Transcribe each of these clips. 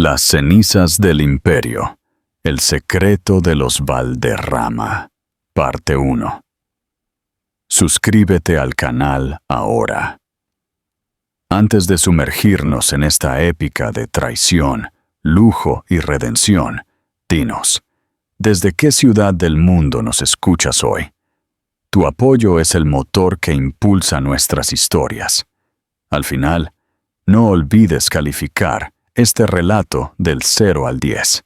Las cenizas del imperio. El secreto de los Valderrama. Parte 1. Suscríbete al canal ahora. Antes de sumergirnos en esta épica de traición, lujo y redención, dinos, ¿desde qué ciudad del mundo nos escuchas hoy? Tu apoyo es el motor que impulsa nuestras historias. Al final, no olvides calificar este relato del 0 al 10.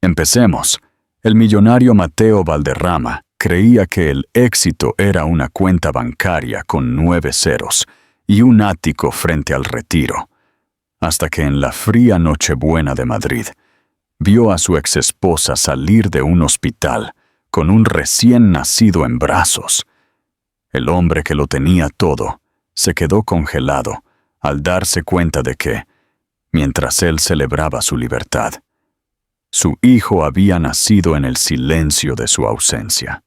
Empecemos. El millonario Mateo Valderrama creía que el éxito era una cuenta bancaria con 9 ceros y un ático frente al retiro, hasta que en la fría Nochebuena de Madrid vio a su exesposa salir de un hospital con un recién nacido en brazos. El hombre que lo tenía todo se quedó congelado al darse cuenta de que, mientras él celebraba su libertad, su hijo había nacido en el silencio de su ausencia.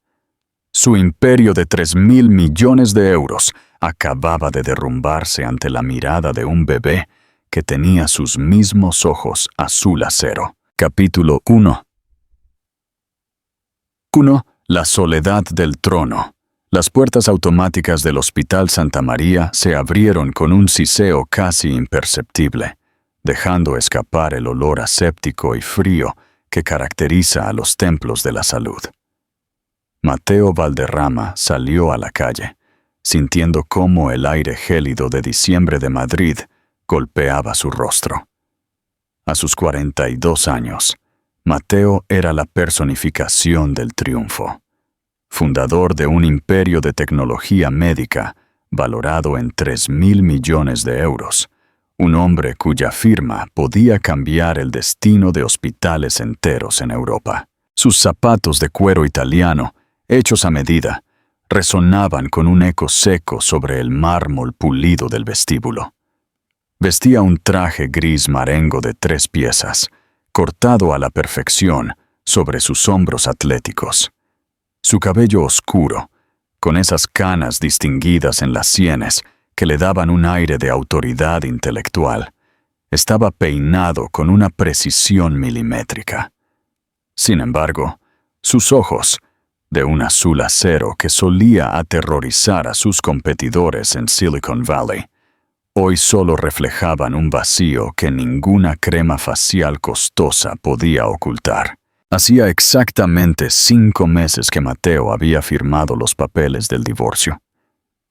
Su imperio de 3.000 millones de euros acababa de derrumbarse ante la mirada de un bebé que tenía sus mismos ojos azul acero. Capítulo 1. 1. La soledad del trono. Las puertas automáticas del Hospital Santa María se abrieron con un siseo casi imperceptible, dejando escapar el olor aséptico y frío que caracteriza a los templos de la salud. Mateo Valderrama salió a la calle, sintiendo cómo el aire gélido de diciembre de Madrid golpeaba su rostro. A sus 42 años, Mateo era la personificación del triunfo. Fundador de un imperio de tecnología médica valorado en 3.000 millones de euros, un hombre cuya firma podía cambiar el destino de hospitales enteros en Europa. Sus zapatos de cuero italiano, hechos a medida, resonaban con un eco seco sobre el mármol pulido del vestíbulo. Vestía un traje gris marengo de 3 piezas, cortado a la perfección sobre sus hombros atléticos. Su cabello oscuro, con esas canas distinguidas en las sienes que le daban un aire de autoridad intelectual, estaba peinado con una precisión milimétrica. Sin embargo, sus ojos, de un azul acero que solía aterrorizar a sus competidores en Silicon Valley, hoy solo reflejaban un vacío que ninguna crema facial costosa podía ocultar. Hacía exactamente 5 meses que Mateo había firmado los papeles del divorcio.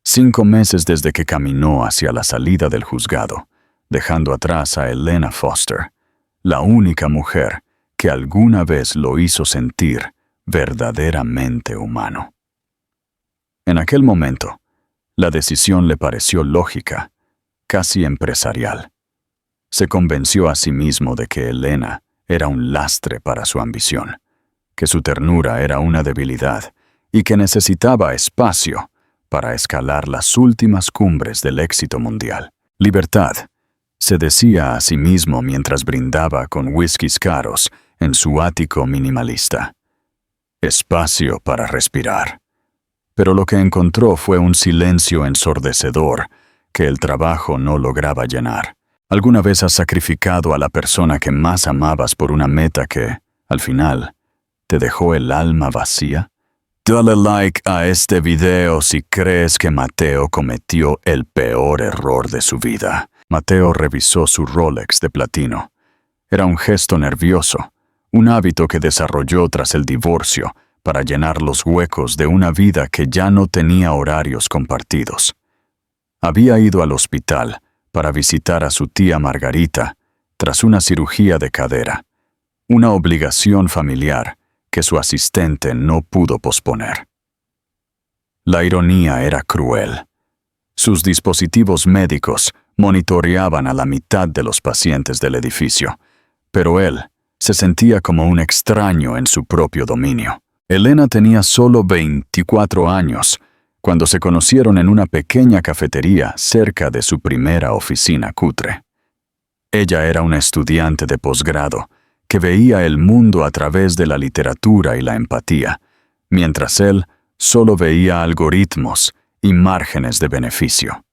5 meses desde que caminó hacia la salida del juzgado, dejando atrás a Elena Foster, la única mujer que alguna vez lo hizo sentir verdaderamente humano. En aquel momento, la decisión le pareció lógica, casi empresarial. Se convenció a sí mismo de que Elena era un lastre para su ambición, que su ternura era una debilidad y que necesitaba espacio para escalar las últimas cumbres del éxito mundial. Libertad, se decía a sí mismo mientras brindaba con whiskies caros en su ático minimalista. Espacio para respirar. Pero lo que encontró fue un silencio ensordecedor que el trabajo no lograba llenar. ¿Alguna vez has sacrificado a la persona que más amabas por una meta que, al final, te dejó el alma vacía? Dale like a este video si crees que Mateo cometió el peor error de su vida. Mateo revisó su Rolex de platino. Era un gesto nervioso, un hábito que desarrolló tras el divorcio para llenar los huecos de una vida que ya no tenía horarios compartidos. Había ido al hospital para visitar a su tía Margarita tras una cirugía de cadera, una obligación familiar que su asistente no pudo posponer. La ironía era cruel. Sus dispositivos médicos monitoreaban a la mitad de los pacientes del edificio, pero él se sentía como un extraño en su propio dominio. Elena tenía solo 24 años cuando se conocieron en una pequeña cafetería cerca de su primera oficina cutre. Ella era una estudiante de posgrado que veía el mundo a través de la literatura y la empatía, mientras él solo veía algoritmos y márgenes de beneficio.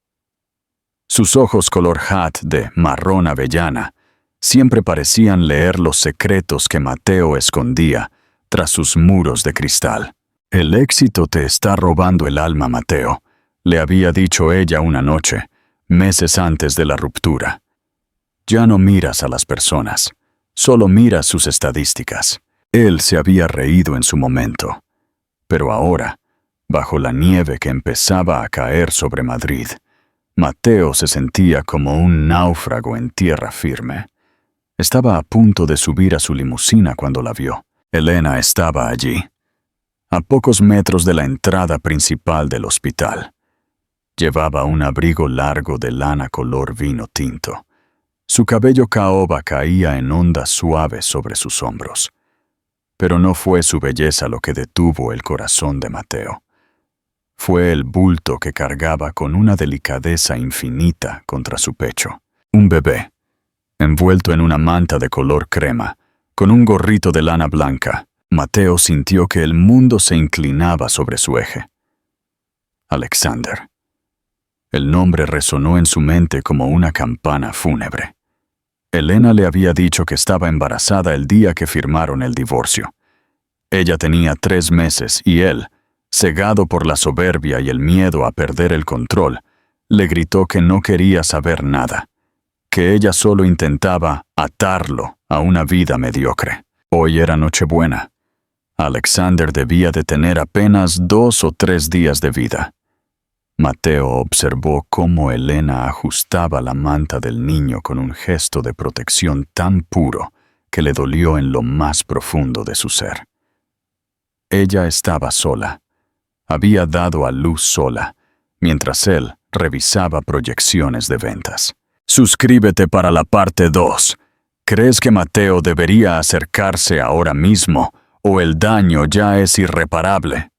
Sus ojos color hat de marrón avellana siempre parecían leer los secretos que Mateo escondía tras sus muros de cristal. «El éxito te está robando el alma, Mateo», le había dicho ella una noche, meses antes de la ruptura. «Ya no miras a las personas, solo miras sus estadísticas». Él se había reído en su momento. Pero ahora, bajo la nieve que empezaba a caer sobre Madrid, Mateo se sentía como un náufrago en tierra firme. Estaba a punto de subir a su limusina cuando la vio. Elena estaba allí, a pocos metros de la entrada principal del hospital. Llevaba un abrigo largo de lana color vino tinto. Su cabello caoba caía en ondas suaves sobre sus hombros. Pero no fue su belleza lo que detuvo el corazón de Mateo. Fue el bulto que cargaba con una delicadeza infinita contra su pecho. Un bebé, envuelto en una manta de color crema, con un gorrito de lana blanca. Mateo sintió que el mundo se inclinaba sobre su eje. Alexander. El nombre resonó en su mente como una campana fúnebre. Elena le había dicho que estaba embarazada el día que firmaron el divorcio. Ella tenía 3 meses y él, cegado por la soberbia y el miedo a perder el control, le gritó que no quería saber nada, que ella solo intentaba atarlo a una vida mediocre. Hoy era Nochebuena. Alexander debía de tener apenas 2 o 3 días de vida. Mateo observó cómo Elena ajustaba la manta del niño con un gesto de protección tan puro que le dolió en lo más profundo de su ser. Ella estaba sola. Había dado a luz sola, mientras él revisaba proyecciones de ventas. Suscríbete para la parte 2. ¿Crees que Mateo debería acercarse ahora mismo o el daño ya es irreparable?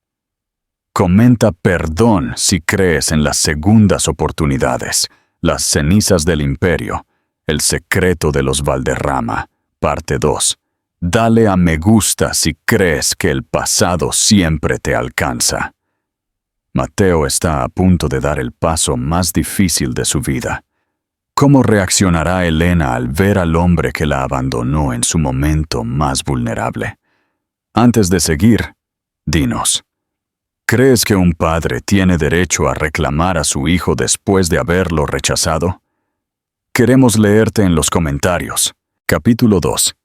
Comenta perdón si crees en las segundas oportunidades, las cenizas del imperio, el secreto de los Valderrama, parte 2. Dale a me gusta si crees que el pasado siempre te alcanza. Mateo está a punto de dar el paso más difícil de su vida. ¿Cómo reaccionará Elena al ver al hombre que la abandonó en su momento más vulnerable? Antes de seguir, dinos. ¿Crees que un padre tiene derecho a reclamar a su hijo después de haberlo rechazado? Queremos leerte en los comentarios. Capítulo 2.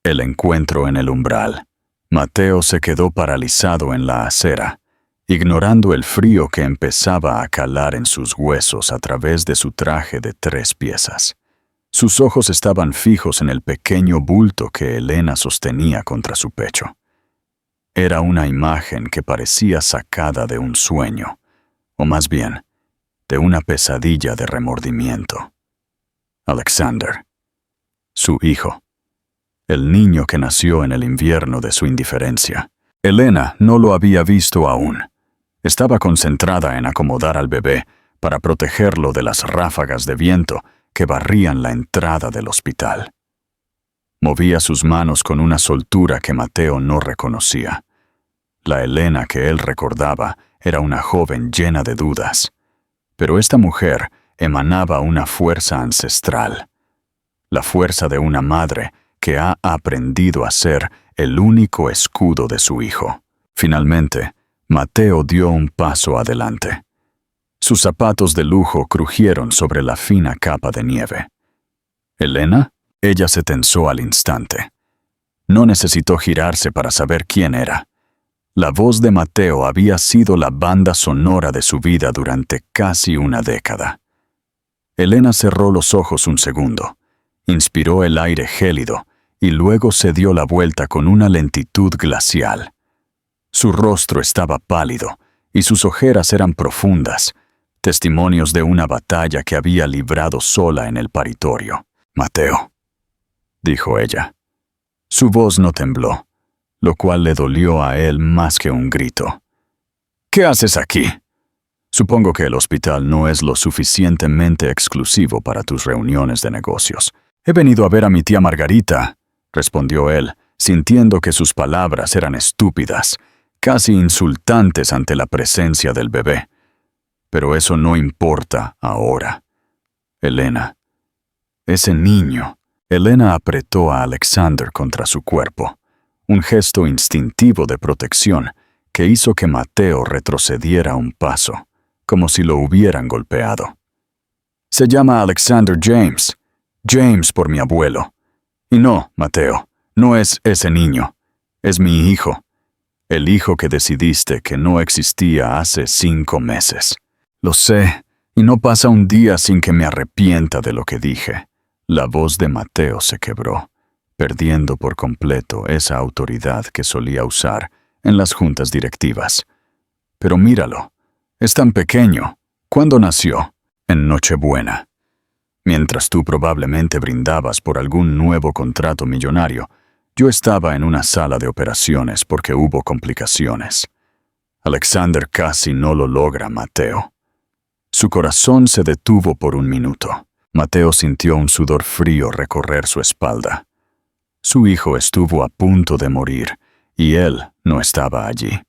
El encuentro en el umbral. Mateo se quedó paralizado en la acera, ignorando el frío que empezaba a calar en sus huesos a través de su traje de 3 piezas. Sus ojos estaban fijos en el pequeño bulto que Elena sostenía contra su pecho. Era una imagen que parecía sacada de un sueño, o más bien, de una pesadilla de remordimiento. Alexander, su hijo, el niño que nació en el invierno de su indiferencia. Elena no lo había visto aún. Estaba concentrada en acomodar al bebé para protegerlo de las ráfagas de viento que barrían la entrada del hospital. Movía sus manos con una soltura que Mateo no reconocía. La Elena que él recordaba era una joven llena de dudas, pero esta mujer emanaba una fuerza ancestral, la fuerza de una madre que ha aprendido a ser el único escudo de su hijo. Finalmente, Mateo dio un paso adelante. Sus zapatos de lujo crujieron sobre la fina capa de nieve. ¿Elena? Ella se tensó al instante. No necesitó girarse para saber quién era. La voz de Mateo había sido la banda sonora de su vida durante casi una década. Elena cerró los ojos un segundo, inspiró el aire gélido y luego se dio la vuelta con una lentitud glacial. Su rostro estaba pálido y sus ojeras eran profundas, testimonios de una batalla que había librado sola en el paritorio. «Mateo», dijo ella. Su voz no tembló, lo cual le dolió a él más que un grito. «¿Qué haces aquí? Supongo que el hospital no es lo suficientemente exclusivo para tus reuniones de negocios. He venido a ver a mi tía Margarita», respondió él, sintiendo que sus palabras eran estúpidas, casi insultantes ante la presencia del bebé. Pero eso no importa ahora. Elena, ese niño, Elena apretó a Alexander contra su cuerpo, un gesto instintivo de protección que hizo que Mateo retrocediera un paso, como si lo hubieran golpeado. Se llama Alexander James. James por mi abuelo. Y no, Mateo, no es ese niño. Es mi hijo. El hijo que decidiste que no existía hace 5 meses. Lo sé, y no pasa un día sin que me arrepienta de lo que dije. La voz de Mateo se quebró, perdiendo por completo esa autoridad que solía usar en las juntas directivas. Pero míralo, es tan pequeño. ¿Cuándo nació? En Nochebuena. Mientras tú probablemente brindabas por algún nuevo contrato millonario, yo estaba en una sala de operaciones porque hubo complicaciones. Alexander casi no lo logra, Mateo. Su corazón se detuvo por un minuto. Mateo sintió un sudor frío recorrer su espalda. Su hijo estuvo a punto de morir y él no estaba allí.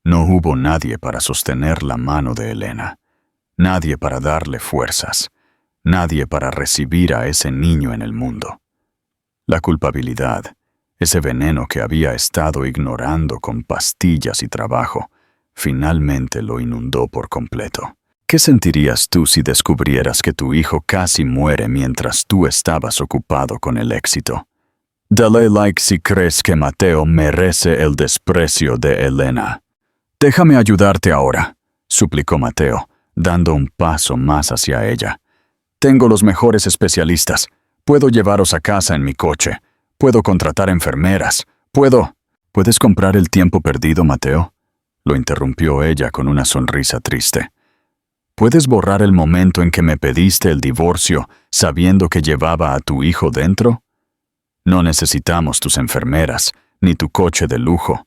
No hubo nadie para sostener la mano de Elena, nadie para darle fuerzas, nadie para recibir a ese niño en el mundo. La culpabilidad, ese veneno que había estado ignorando con pastillas y trabajo, finalmente lo inundó por completo. ¿Qué sentirías tú si descubrieras que tu hijo casi muere mientras tú estabas ocupado con el éxito? Dale like si crees que Mateo merece el desprecio de Elena. Déjame ayudarte ahora, suplicó Mateo, dando un paso más hacia ella. Tengo los mejores especialistas. Puedo llevaros a casa en mi coche. Puedo contratar enfermeras. ¿Puedes comprar el tiempo perdido, Mateo? Lo interrumpió ella con una sonrisa triste. ¿Puedes borrar el momento en que me pediste el divorcio sabiendo que llevaba a tu hijo dentro? No necesitamos tus enfermeras, ni tu coche de lujo.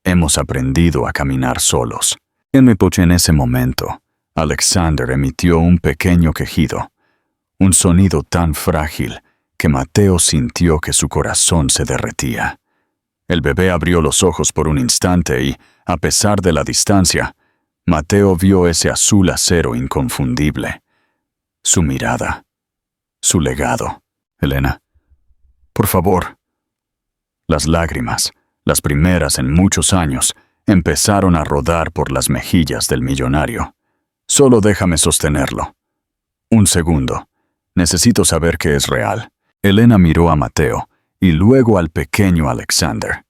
Hemos aprendido a caminar solos. En ese momento, Alexander emitió un pequeño quejido, un sonido tan frágil que Mateo sintió que su corazón se derretía. El bebé abrió los ojos por un instante y, a pesar de la distancia, Mateo vio ese azul acero inconfundible. Su mirada. Su legado. Elena, por favor. Las lágrimas, las primeras en muchos años, empezaron a rodar por las mejillas del millonario. Solo déjame sostenerlo. Un segundo. Necesito saber que es real. Elena miró a Mateo y luego al pequeño Alexander.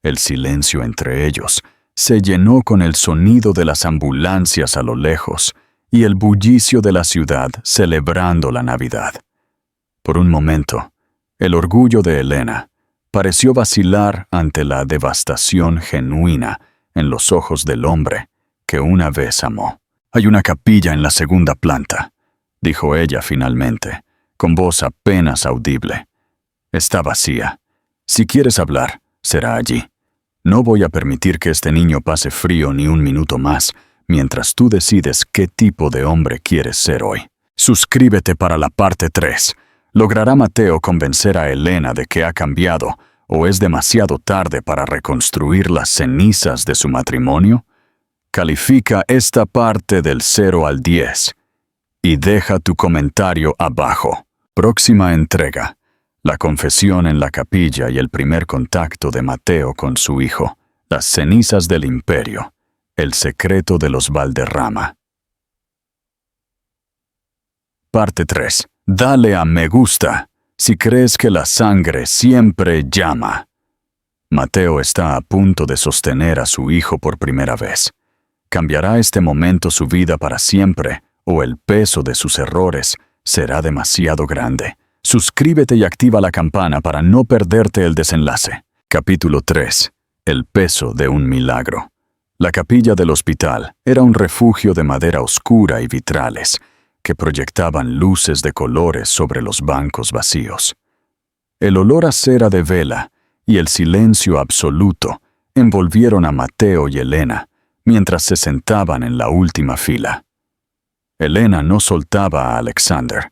El silencio entre ellos se llenó con el sonido de las ambulancias a lo lejos y el bullicio de la ciudad celebrando la Navidad. Por un momento, el orgullo de Elena pareció vacilar ante la devastación genuina en los ojos del hombre que una vez amó. «Hay una capilla en la segunda planta», dijo ella finalmente, con voz apenas audible. «Está vacía. Si quieres hablar, será allí. No voy a permitir que este niño pase frío ni un minuto más, mientras tú decides qué tipo de hombre quieres ser hoy. Suscríbete para la parte 3. ¿Logrará Mateo convencer a Elena de que ha cambiado o es demasiado tarde para reconstruir las cenizas de su matrimonio? Califica esta parte del 0 al 10 y deja tu comentario abajo. Próxima entrega. La confesión en la capilla y el primer contacto de Mateo con su hijo. Las cenizas del imperio. El secreto de los Valderrama. Parte 3. Dale a me gusta si crees que la sangre siempre llama. Mateo está a punto de sostener a su hijo por primera vez. ¿Cambiará este momento su vida para siempre o el peso de sus errores será demasiado grande? Suscríbete y activa la campana para no perderte el desenlace. Capítulo 3. El peso de un milagro. La capilla del hospital era un refugio de madera oscura y vitrales que proyectaban luces de colores sobre los bancos vacíos. El olor a cera de vela y el silencio absoluto envolvieron a Mateo y Elena mientras se sentaban en la última fila. Elena no soltaba a Alexander.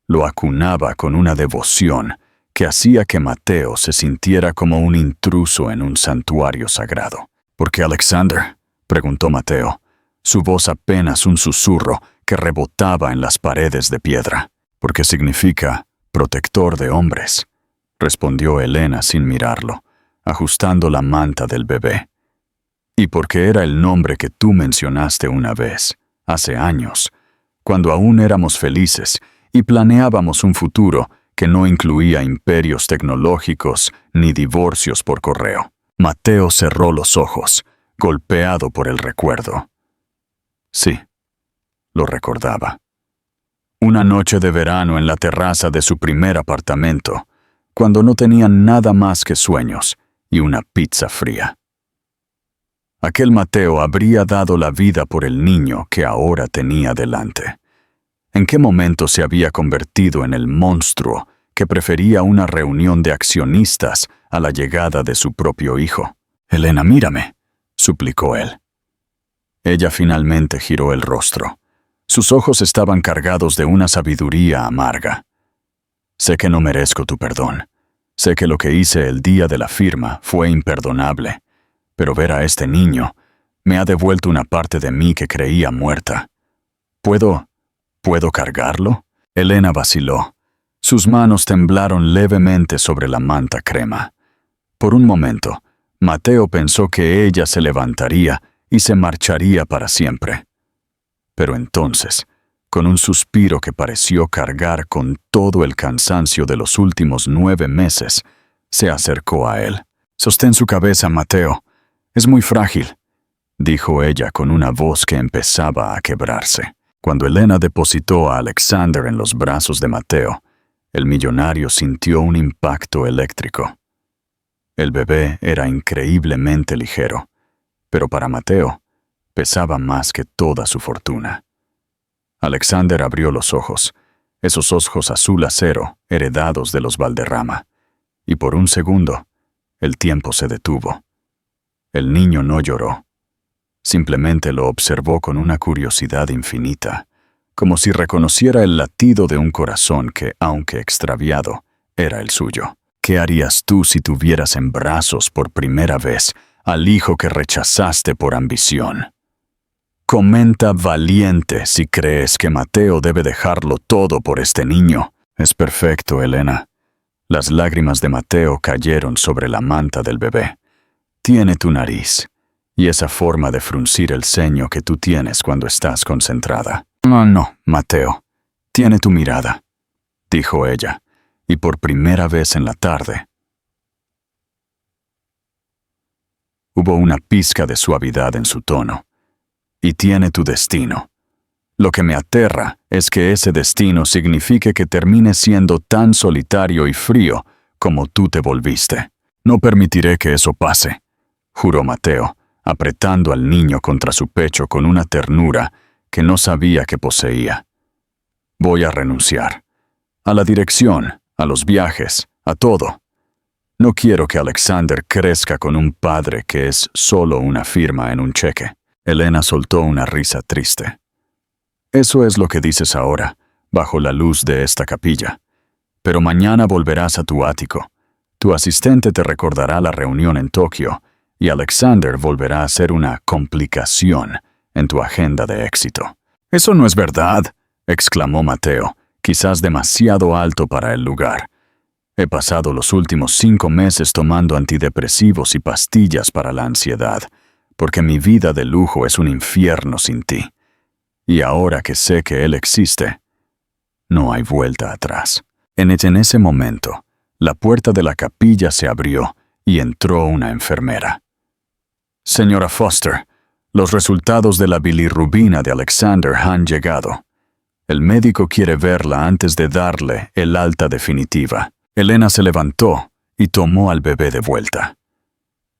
Lo acunaba con una devoción que hacía que Mateo se sintiera como un intruso en un santuario sagrado. ¿Por qué Alexander?, preguntó Mateo, su voz apenas un susurro que rebotaba en las paredes de piedra. Porque significa Protector de hombres, respondió Elena sin mirarlo, ajustando la manta del bebé. Y porque era el nombre que tú mencionaste una vez, hace años, cuando aún éramos felices y planeábamos un futuro que no incluía imperios tecnológicos ni divorcios por correo. Mateo cerró los ojos, golpeado por el recuerdo. Sí, lo recordaba. Una noche de verano en la terraza de su primer apartamento, cuando no tenían nada más que sueños y una pizza fría. Aquel Mateo habría dado la vida por el niño que ahora tenía delante. ¿En qué momento se había convertido en el monstruo que prefería una reunión de accionistas a la llegada de su propio hijo? «Elena, mírame», suplicó él. Ella finalmente giró el rostro. Sus ojos estaban cargados de una sabiduría amarga. «Sé que no merezco tu perdón. Sé que lo que hice el día de la firma fue imperdonable. Pero ver a este niño me ha devuelto una parte de mí que creía muerta. ¿Puedo cargarlo?» Elena vaciló. Sus manos temblaron levemente sobre la manta crema. Por un momento, Mateo pensó que ella se levantaría y se marcharía para siempre. Pero entonces, con un suspiro que pareció cargar con todo el cansancio de los últimos 9 meses, se acercó a él. «Sostén su cabeza, Mateo. Es muy frágil», dijo ella con una voz que empezaba a quebrarse. Cuando Elena depositó a Alexander en los brazos de Mateo, el millonario sintió un impacto eléctrico. El bebé era increíblemente ligero, pero para Mateo pesaba más que toda su fortuna. Alexander abrió los ojos, esos ojos azul acero heredados de los Valderrama, y por un segundo el tiempo se detuvo. El niño no lloró. Simplemente lo observó con una curiosidad infinita, como si reconociera el latido de un corazón que, aunque extraviado, era el suyo. ¿Qué harías tú si tuvieras en brazos por primera vez al hijo que rechazaste por ambición? Comenta valiente si crees que Mateo debe dejarlo todo por este niño. Es perfecto, Elena. Las lágrimas de Mateo cayeron sobre la manta del bebé. Tiene tu nariz y esa forma de fruncir el ceño que tú tienes cuando estás concentrada. No, Mateo. Tiene tu mirada, dijo ella, y por primera vez en la tarde hubo una pizca de suavidad en su tono. Y tiene tu destino. Lo que me aterra es que ese destino signifique que termine siendo tan solitario y frío como tú te volviste. No permitiré que eso pase, juró Mateo, apretando al niño contra su pecho con una ternura que no sabía que poseía. Voy a renunciar. A la dirección, a los viajes, a todo. No quiero que Alexander crezca con un padre que es solo una firma en un cheque. Elena soltó una risa triste. Eso es lo que dices ahora, bajo la luz de esta capilla. Pero mañana volverás a tu ático. Tu asistente te recordará la reunión en Tokio, y Alexander volverá a ser una complicación en tu agenda de éxito. «Eso no es verdad», exclamó Mateo, quizás demasiado alto para el lugar. «He pasado los últimos 5 meses tomando antidepresivos y pastillas para la ansiedad, porque mi vida de lujo es un infierno sin ti. Y ahora que sé que él existe, no hay vuelta atrás». En ese momento, la puerta de la capilla se abrió y entró una enfermera. «Señora Foster, los resultados de la bilirrubina de Alexander han llegado. El médico quiere verla antes de darle el alta definitiva». Elena se levantó y tomó al bebé de vuelta.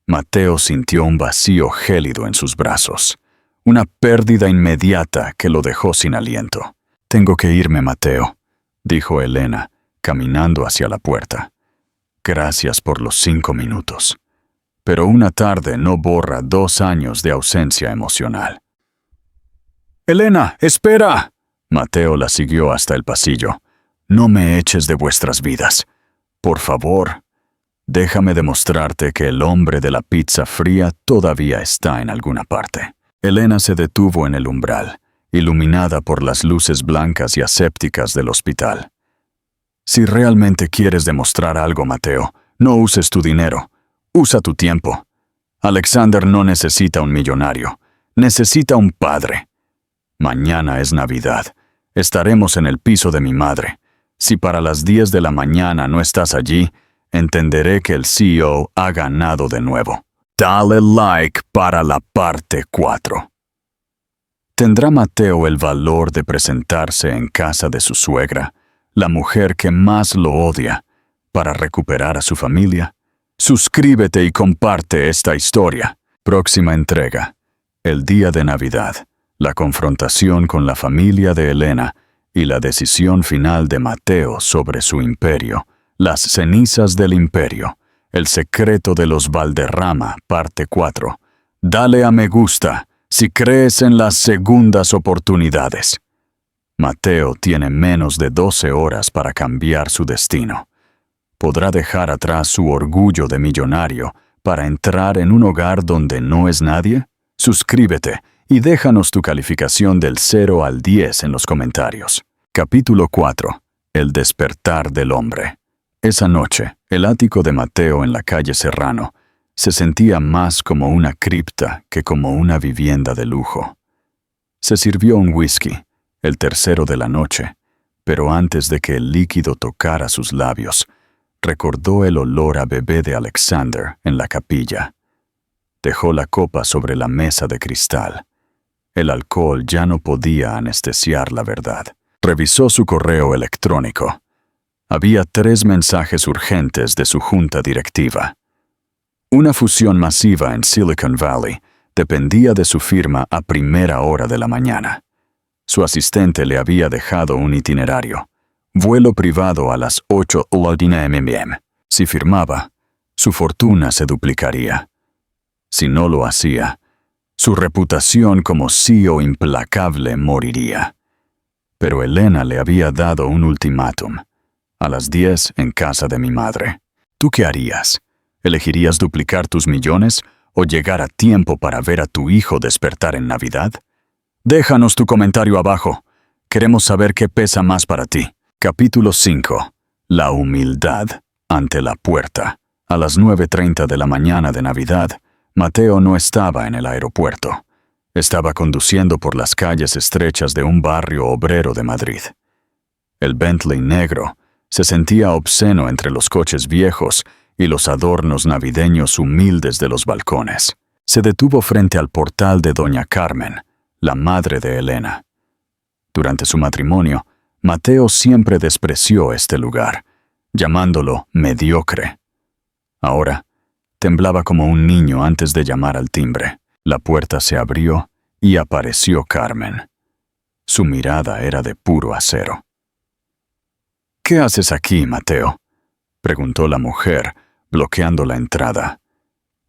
Mateo sintió un vacío gélido en sus brazos, una pérdida inmediata que lo dejó sin aliento. «Tengo que irme, Mateo», dijo Elena, caminando hacia la puerta. «Gracias por los 5 minutos. Pero una tarde no borra 2 años de ausencia emocional». «Elena, espera». Mateo la siguió hasta el pasillo. «No me eches de vuestras vidas. Por favor, déjame demostrarte que el hombre de la pizza fría todavía está en alguna parte». Elena se detuvo en el umbral, iluminada por las luces blancas y asépticas del hospital. Si realmente quieres demostrar algo, Mateo, no uses tu dinero. Usa tu tiempo. Alexander no necesita un millonario. Necesita un padre. Mañana es Navidad. Estaremos en el piso de mi madre. Si para las 10 de la mañana no estás allí, entenderé que el CEO ha ganado de nuevo. Dale like para la parte 4. ¿Tendrá Mateo el valor de presentarse en casa de su suegra, la mujer que más lo odia, para recuperar a su familia? Suscríbete y comparte esta historia. Próxima entrega. El día de Navidad. La confrontación con la familia de Elena y la decisión final de Mateo sobre su imperio. Las cenizas del imperio. El secreto de los Valderrama, parte 4. Dale a me gusta si crees en las segundas oportunidades. Mateo tiene menos de 12 horas para cambiar su destino. ¿Podrá dejar atrás su orgullo de millonario para entrar en un hogar donde no es nadie? Suscríbete y déjanos tu calificación del 0 al 10 en los comentarios. Capítulo 4. El despertar del hombre. Esa noche, el ático de Mateo en la calle Serrano se sentía más como una cripta que como una vivienda de lujo. Se sirvió un whisky, el tercero de la noche, pero antes de que el líquido tocara sus labios, recordó el olor a bebé de Alexander en la capilla. Dejó la copa sobre la mesa de cristal. El alcohol ya no podía anestesiar la verdad. Revisó su correo electrónico. Había 3 mensajes urgentes de su junta directiva. Una fusión masiva en Silicon Valley dependía de su firma a primera hora de la mañana. Su asistente le había dejado un itinerario. Vuelo privado a las 8 a.m. Si firmaba, su fortuna se duplicaría. Si no lo hacía, su reputación como CEO implacable moriría. Pero Elena le había dado un ultimátum. A las 10 en casa de mi madre. ¿Tú qué harías? ¿Elegirías duplicar tus millones o llegar a tiempo para ver a tu hijo despertar en Navidad? Déjanos tu comentario abajo. Queremos saber qué pesa más para ti. Capítulo 5. La humildad ante la puerta. A las 9:30 de la mañana de Navidad, Mateo no estaba en el aeropuerto. Estaba conduciendo por las calles estrechas de un barrio obrero de Madrid. El Bentley negro se sentía obsceno entre los coches viejos y los adornos navideños humildes de los balcones. Se detuvo frente al portal de Doña Carmen, la madre de Elena. Durante su matrimonio, Mateo siempre despreció este lugar, llamándolo mediocre. Ahora, temblaba como un niño antes de llamar al timbre. La puerta se abrió y apareció Carmen. Su mirada era de puro acero. «¿Qué haces aquí, Mateo?», preguntó la mujer, bloqueando la entrada.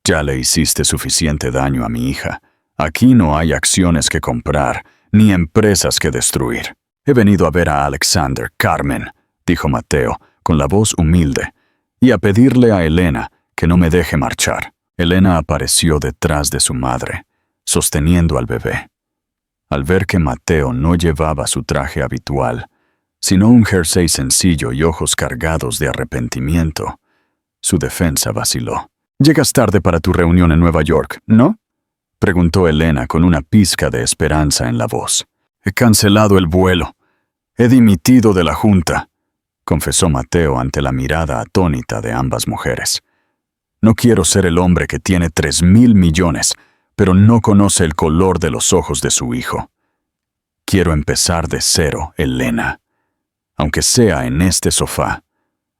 «Ya le hiciste suficiente daño a mi hija. Aquí no hay acciones que comprar, ni empresas que destruir. He venido a ver a Alexander, Carmen», dijo Mateo, con la voz humilde, «y a pedirle a Elena que no me deje marchar». Elena apareció detrás de su madre, sosteniendo al bebé. Al ver que Mateo no llevaba su traje habitual, sino un jersey sencillo y ojos cargados de arrepentimiento, su defensa vaciló. «Llegas tarde para tu reunión en Nueva York, ¿no?», preguntó Elena con una pizca de esperanza en la voz. «He cancelado el vuelo. He dimitido de la junta», confesó Mateo ante la mirada atónita de ambas mujeres. «No quiero ser el hombre que tiene 3,000 millones, pero no conoce el color de los ojos de su hijo. Quiero empezar de cero, Elena. Aunque sea en este sofá,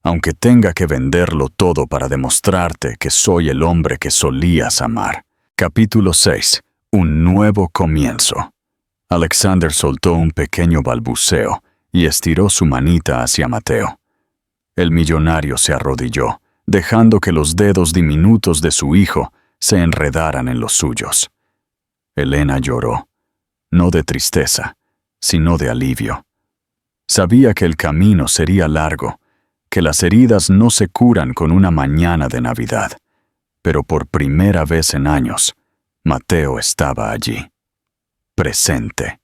aunque tenga que venderlo todo para demostrarte que soy el hombre que solías amar». Capítulo 6. Un nuevo comienzo. Alexander soltó un pequeño balbuceo y estiró su manita hacia Mateo. El millonario se arrodilló, dejando que los dedos diminutos de su hijo se enredaran en los suyos. Elena lloró, no de tristeza, sino de alivio. Sabía que el camino sería largo, que las heridas no se curan con una mañana de Navidad, pero por primera vez en años, Mateo estaba allí, presente,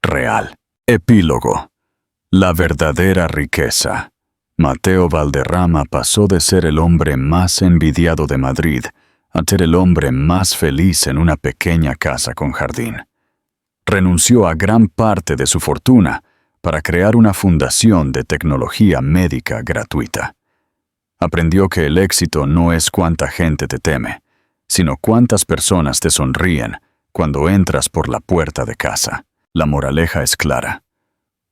real. Epílogo. La verdadera riqueza. Mateo Valderrama pasó de ser el hombre más envidiado de Madrid a ser el hombre más feliz en una pequeña casa con jardín. Renunció a gran parte de su fortuna para crear una fundación de tecnología médica gratuita. Aprendió que el éxito no es cuánta gente te teme, sino cuántas personas te sonríen cuando entras por la puerta de casa. La moraleja es clara.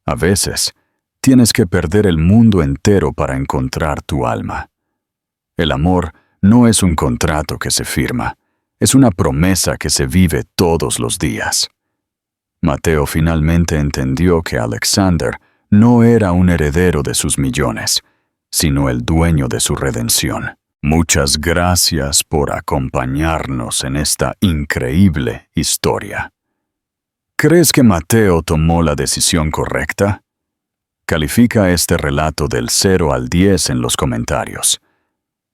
A veces, tienes que perder el mundo entero para encontrar tu alma. El amor no es un contrato que se firma, es una promesa que se vive todos los días. Mateo finalmente entendió que Alexander no era un heredero de sus millones, sino el dueño de su redención. Muchas gracias por acompañarnos en esta increíble historia. ¿Crees que Mateo tomó la decisión correcta? Califica este relato del 0 al 10 en los comentarios.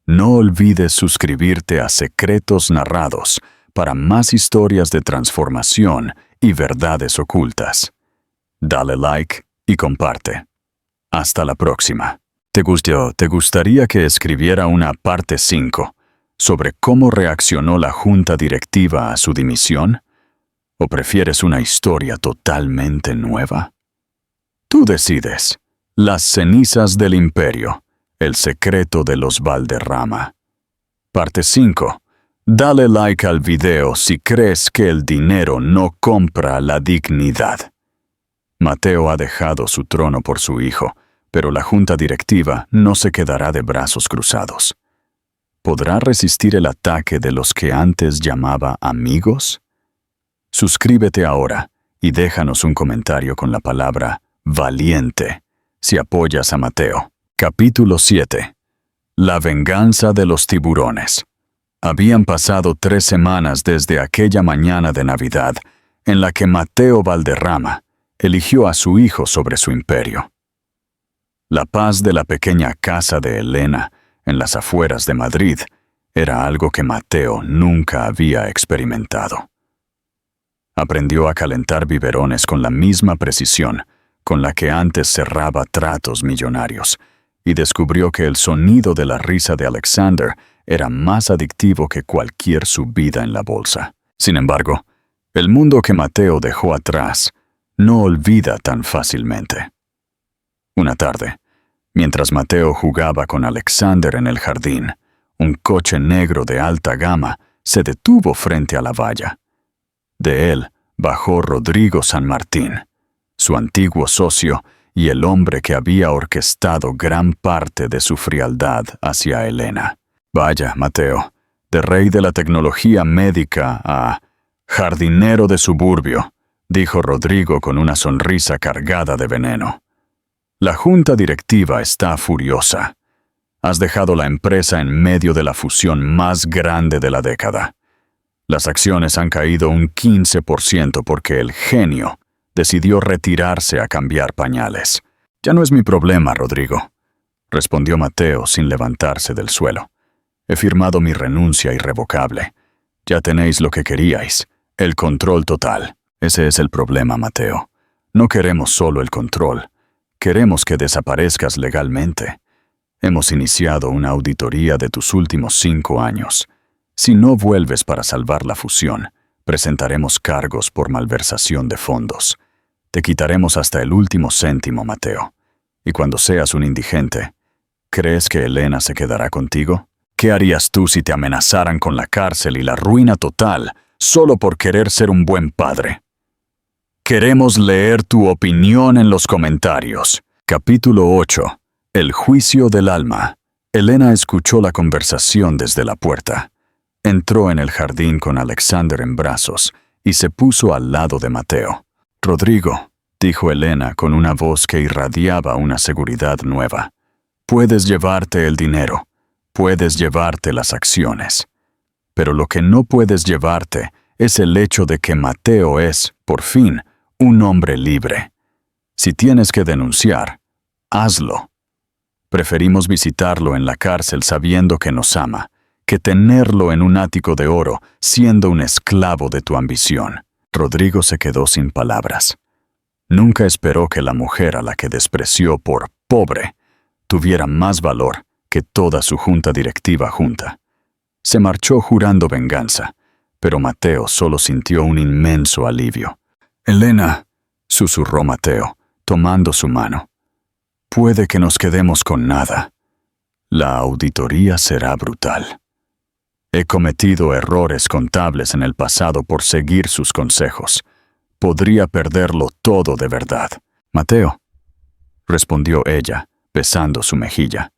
No olvides suscribirte a Secretos Narrados para más historias de transformación y verdades ocultas. Dale like y comparte. Hasta la próxima. ¿Te gustaría que escribiera una parte 5 sobre cómo reaccionó la junta directiva a su dimisión? ¿O prefieres una historia totalmente nueva? Tú decides. Las cenizas del imperio. El secreto de los Valderrama. Parte 5. Dale like al video si crees que el dinero no compra la dignidad. Mateo ha dejado su trono por su hijo, pero la junta directiva no se quedará de brazos cruzados. ¿Podrá resistir el ataque de los que antes llamaba amigos? Suscríbete ahora y déjanos un comentario con la palabra valiente si apoyas a Mateo. Capítulo 7. La venganza de los tiburones. Habían pasado 3 semanas desde aquella mañana de Navidad en la que Mateo Valderrama eligió a su hijo sobre su imperio. La paz de la pequeña casa de Elena, en las afueras de Madrid, era algo que Mateo nunca había experimentado. Aprendió a calentar biberones con la misma precisión con la que antes cerraba tratos millonarios, y descubrió que el sonido de la risa de Alexander era más adictivo que cualquier subida en la bolsa. Sin embargo, el mundo que Mateo dejó atrás no olvida tan fácilmente. Una tarde, mientras Mateo jugaba con Alexander en el jardín, un coche negro de alta gama se detuvo frente a la valla. De él bajó Rodrigo San Martín, su antiguo socio y el hombre que había orquestado gran parte de su frialdad hacia Elena. Vaya, Mateo, de rey de la tecnología médica a jardinero de suburbio, dijo Rodrigo con una sonrisa cargada de veneno. La junta directiva está furiosa. Has dejado la empresa en medio de la fusión más grande de la década. Las acciones han caído un 15% porque el genio decidió retirarse a cambiar pañales. Ya no es mi problema, Rodrigo, respondió Mateo sin levantarse del suelo. He firmado mi renuncia irrevocable. Ya tenéis lo que queríais, el control total. Ese es el problema, Mateo. No queremos solo el control. Queremos que desaparezcas legalmente. Hemos iniciado una auditoría de tus últimos 5 años. Si no vuelves para salvar la fusión, presentaremos cargos por malversación de fondos. Te quitaremos hasta el último céntimo, Mateo. Y cuando seas un indigente, ¿crees que Elena se quedará contigo? ¿Qué harías tú si te amenazaran con la cárcel y la ruina total solo por querer ser un buen padre? Queremos leer tu opinión en los comentarios. Capítulo 8. El juicio del alma. Elena escuchó la conversación desde la puerta. Entró en el jardín con Alexander en brazos y se puso al lado de Mateo. Rodrigo, dijo Elena con una voz que irradiaba una seguridad nueva. Puedes llevarte el dinero, puedes llevarte las acciones. Pero lo que no puedes llevarte es el hecho de que Mateo es, por fin, un hombre libre. Si tienes que denunciar, hazlo. Preferimos visitarlo en la cárcel sabiendo que nos ama, que tenerlo en un ático de oro siendo un esclavo de tu ambición. Rodrigo se quedó sin palabras. Nunca esperó que la mujer a la que despreció por pobre tuviera más valor que toda su junta directiva junta. Se marchó jurando venganza, pero Mateo solo sintió un inmenso alivio. «Elena», susurró Mateo, tomando su mano, «puede que nos quedemos con nada. La auditoría será brutal. He cometido errores contables en el pasado por seguir sus consejos. Podría perderlo todo de verdad». «Mateo», respondió ella, besando su mejilla.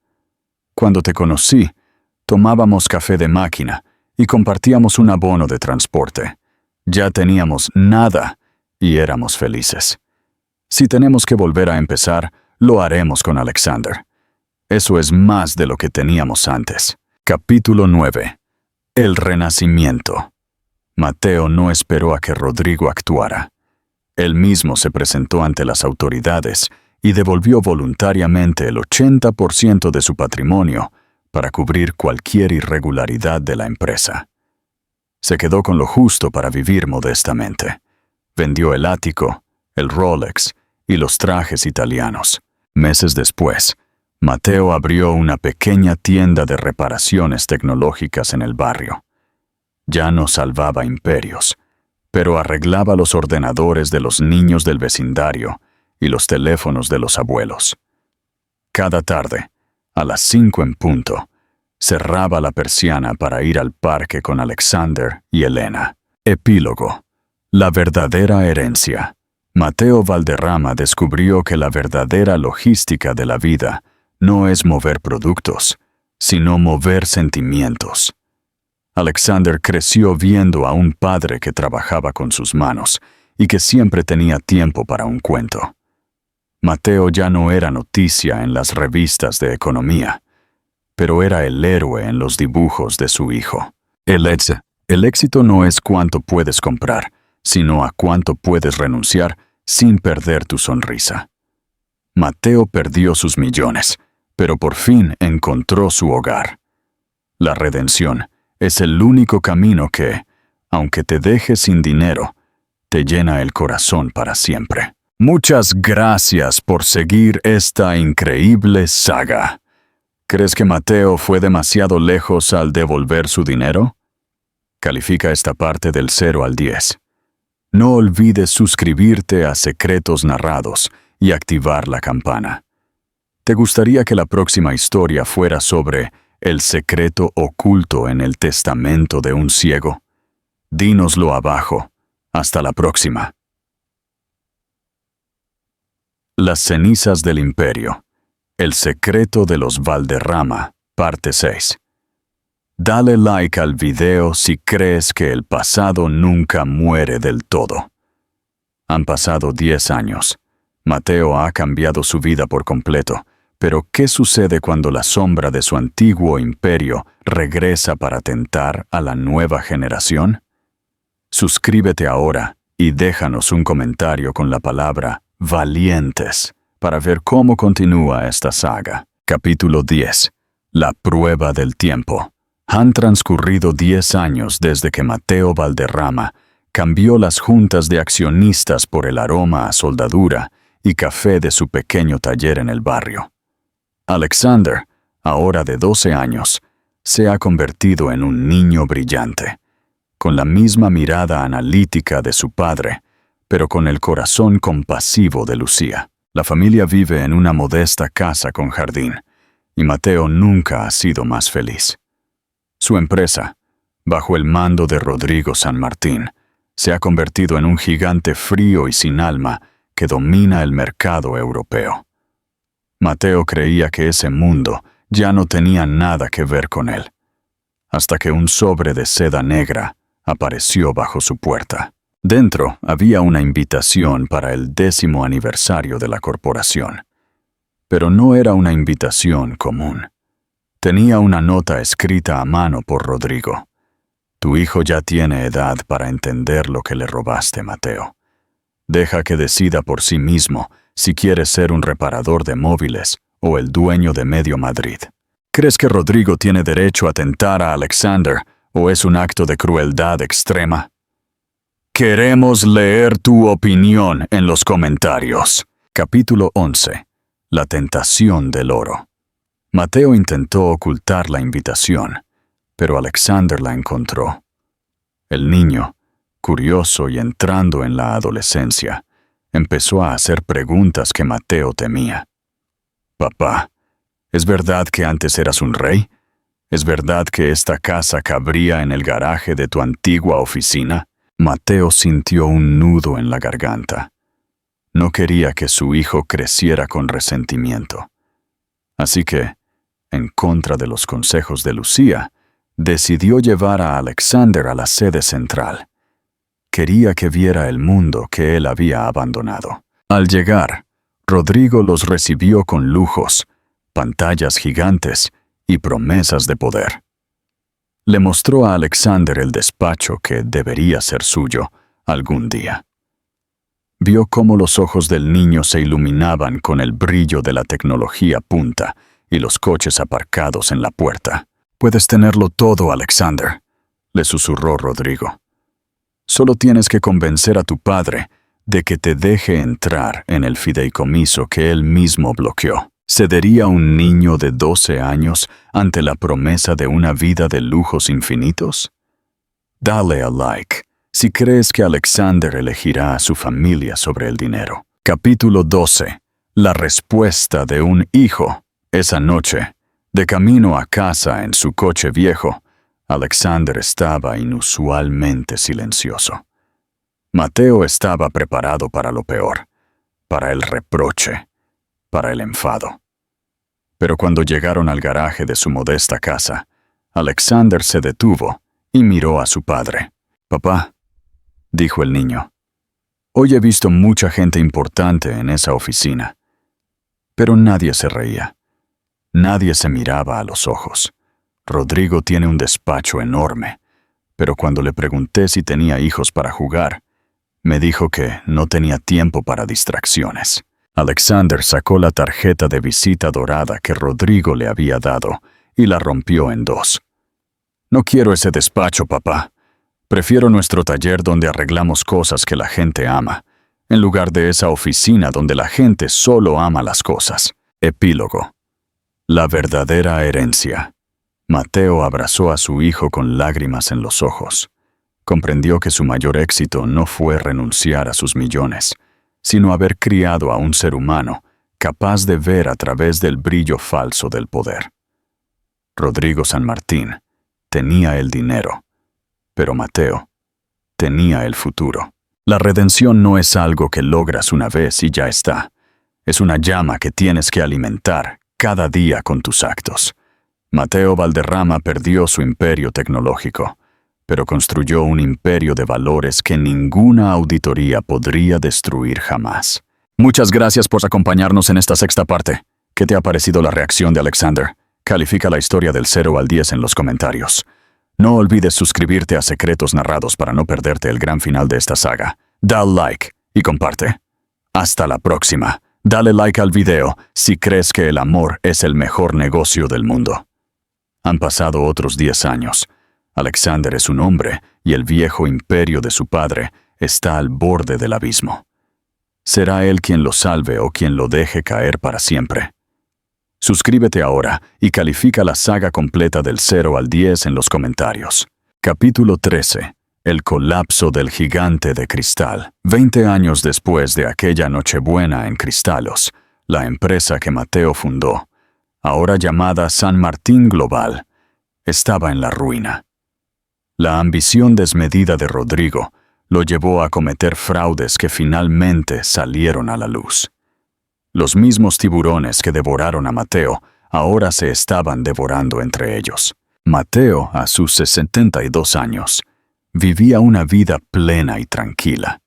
«Cuando te conocí, tomábamos café de máquina y compartíamos un abono de transporte. Ya teníamos nada y éramos felices. Si tenemos que volver a empezar, lo haremos con Alexander. Eso es más de lo que teníamos antes». Capítulo 9. El renacimiento. Mateo no esperó a que Rodrigo actuara. Él mismo se presentó ante las autoridades y devolvió voluntariamente el 80% de su patrimonio para cubrir cualquier irregularidad de la empresa. Se quedó con lo justo para vivir modestamente. Vendió el ático, el Rolex y los trajes italianos. Meses después, Mateo abrió una pequeña tienda de reparaciones tecnológicas en el barrio. Ya no salvaba imperios, pero arreglaba los ordenadores de los niños del vecindario y los teléfonos de los abuelos. Cada tarde, a las 5 en punto, cerraba la persiana para ir al parque con Alexander y Elena. Epílogo. La verdadera herencia. Mateo Valderrama descubrió que la verdadera logística de la vida no es mover productos, sino mover sentimientos. Alexander creció viendo a un padre que trabajaba con sus manos y que siempre tenía tiempo para un cuento. Mateo ya no era noticia en las revistas de economía, pero era el héroe en los dibujos de su hijo. El éxito no es cuánto puedes comprar, sino a cuánto puedes renunciar sin perder tu sonrisa. Mateo perdió sus millones, pero por fin encontró su hogar. La redención es el único camino que, aunque te deje sin dinero, te llena el corazón para siempre. Muchas gracias por seguir esta increíble saga. ¿Crees que Mateo fue demasiado lejos al devolver su dinero? Califica esta parte del 0 al 10. No olvides suscribirte a Secretos Narrados y activar la campana. ¿Te gustaría que la próxima historia fuera sobre el secreto oculto en el testamento de un ciego? Dínoslo abajo. Hasta la próxima. Las cenizas del imperio. El secreto de los Valderrama, parte 6. Dale like al video si crees que el pasado nunca muere del todo. Han pasado 10 años. Mateo ha cambiado su vida por completo. Pero, ¿qué sucede cuando la sombra de su antiguo imperio regresa para tentar a la nueva generación? Suscríbete ahora y déjanos un comentario con la palabra valientes para ver cómo continúa esta saga. Capítulo 10. La prueba del tiempo. Han transcurrido 10 años desde que Mateo Valderrama cambió las juntas de accionistas por el aroma a soldadura y café de su pequeño taller en el barrio. Alexander, ahora de 12 años, se ha convertido en un niño brillante, con la misma mirada analítica de su padre, pero con el corazón compasivo de Lucía. La familia vive en una modesta casa con jardín, y Mateo nunca ha sido más feliz. Su empresa, bajo el mando de Rodrigo San Martín, se ha convertido en un gigante frío y sin alma que domina el mercado europeo. Mateo creía que ese mundo ya no tenía nada que ver con él, hasta que un sobre de seda negra apareció bajo su puerta. Dentro había una invitación para el 10º aniversario de la corporación, pero no era una invitación común. Tenía una nota escrita a mano por Rodrigo. Tu hijo ya tiene edad para entender lo que le robaste, Mateo. Deja que decida por sí mismo si quiere ser un reparador de móviles o el dueño de medio Madrid. ¿Crees que Rodrigo tiene derecho a tentar a Alexander o es un acto de crueldad extrema? Queremos leer tu opinión en los comentarios. Capítulo 11. La tentación del oro. Mateo intentó ocultar la invitación, pero Alexander la encontró. El niño, curioso y entrando en la adolescencia, empezó a hacer preguntas que Mateo temía. «Papá, ¿es verdad que antes eras un rey? ¿Es verdad que esta casa cabría en el garaje de tu antigua oficina?» Mateo sintió un nudo en la garganta. No quería que su hijo creciera con resentimiento. Así que, en contra de los consejos de Lucía, decidió llevar a Alexander a la sede central. Quería que viera el mundo que él había abandonado. Al llegar, Rodrigo los recibió con lujos, pantallas gigantes y promesas de poder. Le mostró a Alexander el despacho que debería ser suyo algún día. Vio cómo los ojos del niño se iluminaban con el brillo de la tecnología punta y los coches aparcados en la puerta. «Puedes tenerlo todo, Alexander», le susurró Rodrigo. «Solo tienes que convencer a tu padre de que te deje entrar en el fideicomiso que él mismo bloqueó». ¿Cedería un niño de 12 años ante la promesa de una vida de lujos infinitos? Dale a like si crees que Alexander elegirá a su familia sobre el dinero. Capítulo 12. La respuesta de un hijo. Esa noche, de camino a casa en su coche viejo, Alexander estaba inusualmente silencioso. Mateo estaba preparado para lo peor, para el reproche, para el enfado. Pero cuando llegaron al garaje de su modesta casa, Alexander se detuvo y miró a su padre. «Papá», dijo el niño, «hoy he visto mucha gente importante en esa oficina». Pero nadie se reía. Nadie se miraba a los ojos. Rodrigo tiene un despacho enorme, pero cuando le pregunté si tenía hijos para jugar, me dijo que no tenía tiempo para distracciones. Alexander sacó la tarjeta de visita dorada que Rodrigo le había dado y la rompió en dos. «No quiero ese despacho, papá. Prefiero nuestro taller donde arreglamos cosas que la gente ama, en lugar de esa oficina donde la gente solo ama las cosas». Epílogo. La verdadera herencia. Mateo abrazó a su hijo con lágrimas en los ojos. Comprendió que su mayor éxito no fue renunciar a sus millones, sino haber criado a un ser humano capaz de ver a través del brillo falso del poder. Rodrigo San Martín tenía el dinero, pero Mateo tenía el futuro. La redención no es algo que logras una vez y ya está. Es una llama que tienes que alimentar cada día con tus actos. Mateo Valderrama perdió su imperio tecnológico, pero construyó un imperio de valores que ninguna auditoría podría destruir jamás. Muchas gracias por acompañarnos en esta sexta parte. ¿Qué te ha parecido la reacción de Alexander? Califica la historia del 0 al 10 en los comentarios. No olvides suscribirte a Secretos Narrados para no perderte el gran final de esta saga. Dale like y comparte. Hasta la próxima. Dale like al video si crees que el amor es el mejor negocio del mundo. Han pasado otros 10 años. Alexander es un hombre y el viejo imperio de su padre está al borde del abismo. ¿Será él quien lo salve o quien lo deje caer para siempre? Suscríbete ahora y califica la saga completa del 0 al 10 en los comentarios. Capítulo 13. El colapso del gigante de cristal. 20 años después de aquella Nochebuena en Cristalos, la empresa que Mateo fundó, ahora llamada San Martín Global, estaba en la ruina. La ambición desmedida de Rodrigo lo llevó a cometer fraudes que finalmente salieron a la luz. Los mismos tiburones que devoraron a Mateo ahora se estaban devorando entre ellos. Mateo, a sus 72 años, vivía una vida plena y tranquila.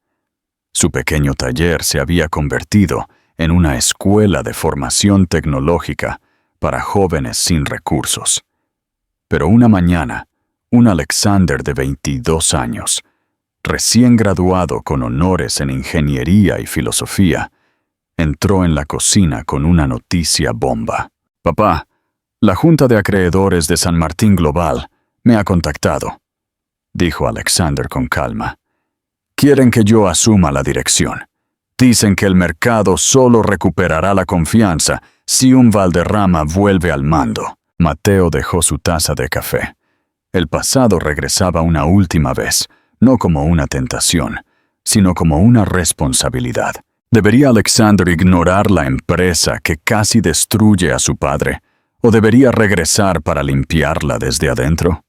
Su pequeño taller se había convertido en una escuela de formación tecnológica para jóvenes sin recursos. Pero una mañana, un Alexander de 22 años, recién graduado con honores en ingeniería y filosofía, entró en la cocina con una noticia bomba. «Papá, la Junta de Acreedores de San Martín Global me ha contactado», dijo Alexander con calma. «Quieren que yo asuma la dirección. Dicen que el mercado solo recuperará la confianza si un Valderrama vuelve al mando. Mateo dejó su taza de café. El pasado regresaba una última vez, no como una tentación, sino como una responsabilidad. ¿Debería Alexander ignorar la empresa que casi destruye a su padre? ¿O debería regresar para limpiarla desde adentro?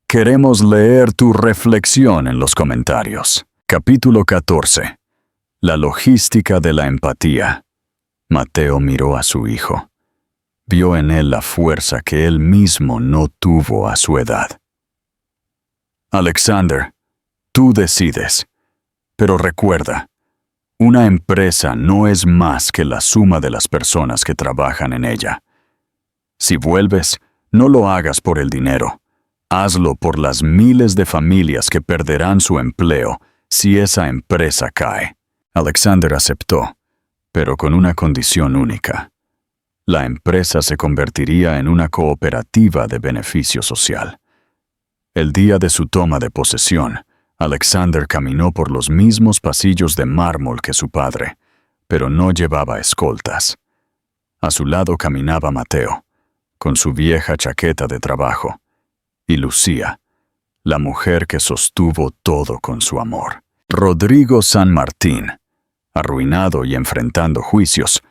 Queremos leer tu reflexión en los comentarios. Capítulo 14. La logística de la empatía. Mateo miró a su hijo. Vio en él la fuerza que él mismo no tuvo a su edad. Alexander, tú decides. Pero recuerda, una empresa no es más que la suma de las personas que trabajan en ella. Si vuelves, no lo hagas por el dinero. Hazlo por las miles de familias que perderán su empleo si esa empresa cae. Alexander aceptó, pero con una condición única. La empresa se convertiría en una cooperativa de beneficio social. El día de su toma de posesión, Alexander caminó por los mismos pasillos de mármol que su padre, pero no llevaba escoltas. A su lado caminaba Mateo, con su vieja chaqueta de trabajo, y Lucía, la mujer que sostuvo todo con su amor. Rodrigo San Martín, arruinado y enfrentando juicios,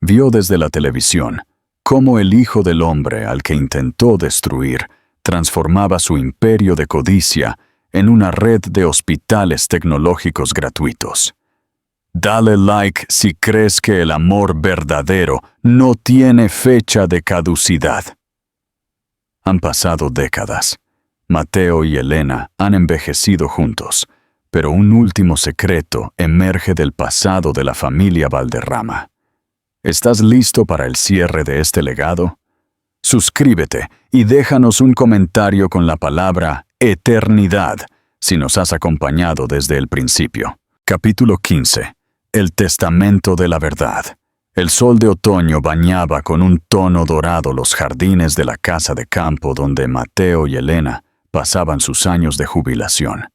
vio desde la televisión cómo el Hijo del Hombre al que intentó destruir transformaba su imperio de codicia en una red de hospitales tecnológicos gratuitos. Dale like si crees que el amor verdadero no tiene fecha de caducidad. Han pasado décadas. Mateo y Elena han envejecido juntos, pero un último secreto emerge del pasado de la familia Valderrama. ¿Estás listo para el cierre de este legado? Suscríbete y déjanos un comentario con la palabra eternidad si nos has acompañado desde el principio. Capítulo 15. El testamento de la verdad. El sol de otoño bañaba con un tono dorado los jardines de la casa de campo donde Mateo y Elena pasaban sus años de jubilación.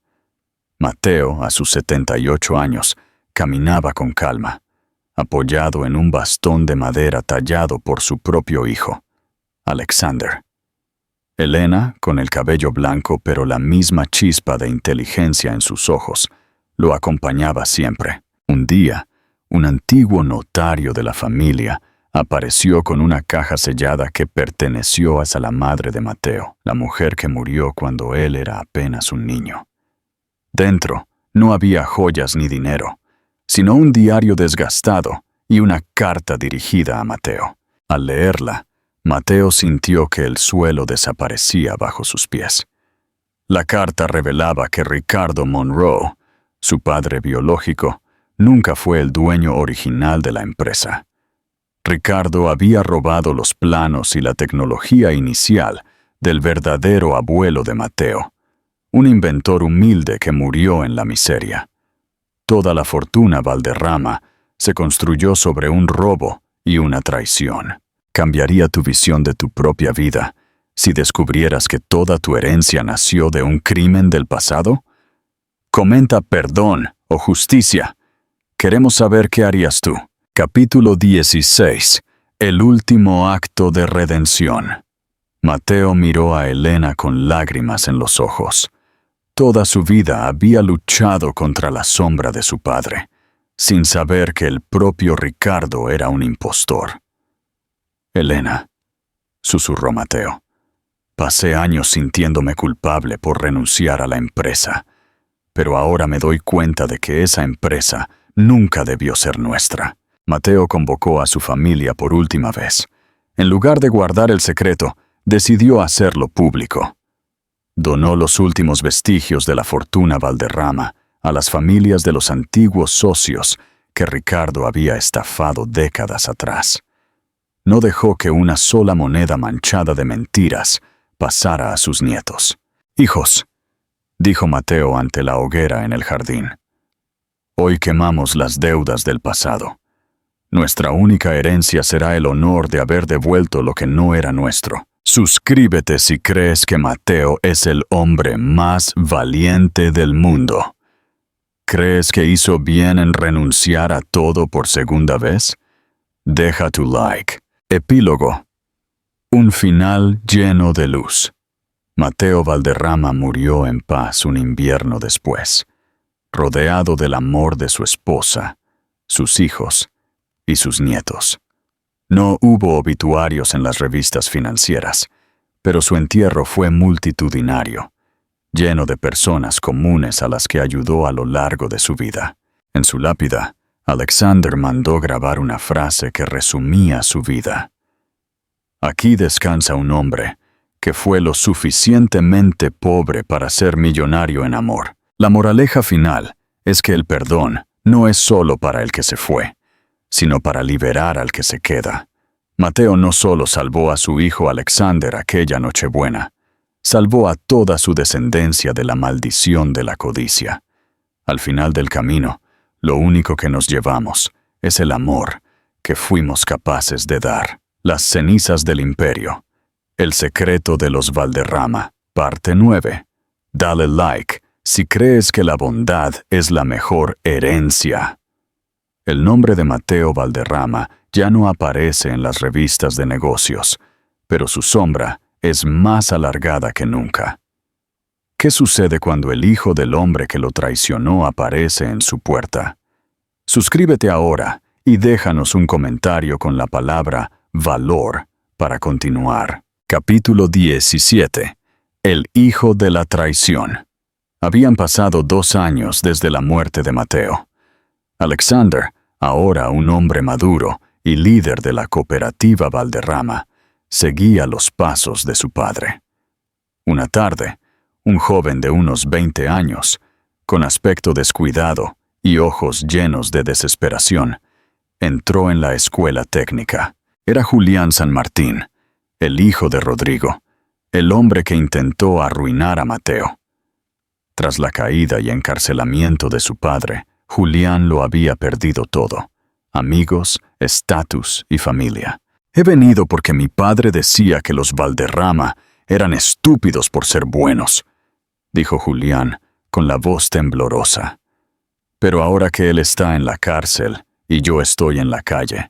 Mateo, a sus 78 años, caminaba con calma, apoyado en un bastón de madera tallado por su propio hijo, Alexander. Elena, con el cabello blanco pero la misma chispa de inteligencia en sus ojos, lo acompañaba siempre. Un día, un antiguo notario de la familia apareció con una caja sellada que perteneció a la madre de Mateo, la mujer que murió cuando él era apenas un niño. Dentro no había joyas ni dinero, sino un diario desgastado y una carta dirigida a Mateo. Al leerla, Mateo sintió que el suelo desaparecía bajo sus pies. La carta revelaba que Ricardo Monroe, su padre biológico, nunca fue el dueño original de la empresa. Ricardo había robado los planos y la tecnología inicial del verdadero abuelo de Mateo, un inventor humilde que murió en la miseria. Toda la fortuna Valderrama se construyó sobre un robo y una traición. ¿Cambiaría tu visión de tu propia vida si descubrieras que toda tu herencia nació de un crimen del pasado? Comenta perdón o justicia. Queremos saber qué harías tú. Capítulo 16. El último acto de redención. Mateo miró a Elena con lágrimas en los ojos. Toda su vida había luchado contra la sombra de su padre, sin saber que el propio Ricardo era un impostor. Elena, susurró Mateo, pasé años sintiéndome culpable por renunciar a la empresa, pero ahora me doy cuenta de que esa empresa nunca debió ser nuestra. Mateo convocó a su familia por última vez. En lugar de guardar el secreto, decidió hacerlo público. Donó los últimos vestigios de la fortuna Valderrama a las familias de los antiguos socios que Ricardo había estafado décadas atrás. No dejó que una sola moneda manchada de mentiras pasara a sus nietos. «Hijos», dijo Mateo ante la hoguera en el jardín, «hoy quemamos las deudas del pasado. Nuestra única herencia será el honor de haber devuelto lo que no era nuestro. Suscríbete si crees que Mateo es el hombre más valiente del mundo. ¿Crees que hizo bien en renunciar a todo por segunda vez? Deja tu like. Epílogo. Un final lleno de luz. Mateo Valderrama murió en paz un invierno después, rodeado del amor de su esposa, sus hijos y sus nietos. No hubo obituarios en las revistas financieras, pero su entierro fue multitudinario, lleno de personas comunes a las que ayudó a lo largo de su vida. En su lápida, Alexander mandó grabar una frase que resumía su vida. Aquí descansa un hombre que fue lo suficientemente pobre para ser millonario en amor. La moraleja final es que el perdón no es solo para el que se fue, sino para liberar al que se queda. Mateo no solo salvó a su hijo Alexander aquella Nochebuena, salvó a toda su descendencia de la maldición de la codicia. Al final del camino, lo único que nos llevamos es el amor que fuimos capaces de dar. Las cenizas del imperio. El secreto de los Valderrama, parte 9. Dale like si crees que la bondad es la mejor herencia. El nombre de Mateo Valderrama ya no aparece en las revistas de negocios, pero su sombra es más alargada que nunca. ¿Qué sucede cuando el hijo del hombre que lo traicionó aparece en su puerta? Suscríbete ahora y déjanos un comentario con la palabra valor para continuar. Capítulo 17. El hijo de la traición. Habían pasado 2 años desde la muerte de Mateo. Alexander, ahora un hombre maduro y líder de la cooperativa Valderrama, seguía los pasos de su padre. Una tarde, un joven de unos 20 años, con aspecto descuidado y ojos llenos de desesperación, entró en la escuela técnica. Era Julián San Martín, el hijo de Rodrigo, el hombre que intentó arruinar a Mateo. Tras la caída y encarcelamiento de su padre, Julián lo había perdido todo: amigos, estatus y familia. He venido porque mi padre decía que los Valderrama eran estúpidos por ser buenos, dijo Julián con la voz temblorosa. Pero ahora que él está en la cárcel y yo estoy en la calle,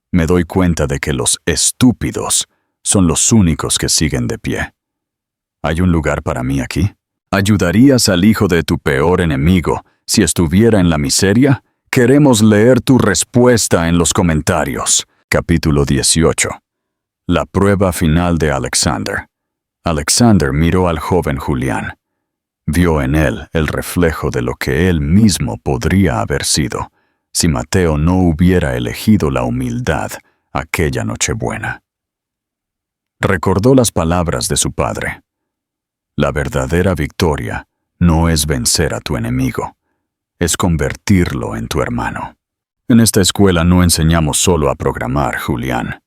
me doy cuenta de que los estúpidos son los únicos que siguen de pie. ¿Hay un lugar para mí aquí? ¿Ayudarías al hijo de tu peor enemigo si estuviera en la miseria? Queremos leer tu respuesta en los comentarios. Capítulo 18. La prueba final de Alexander. Alexander miró al joven Julián. Vio en él el reflejo de lo que él mismo podría haber sido si Mateo no hubiera elegido la humildad aquella Nochebuena. Recordó las palabras de su padre. La verdadera victoria no es vencer a tu enemigo, es convertirlo en tu hermano. En esta escuela no enseñamos solo a programar, Julián,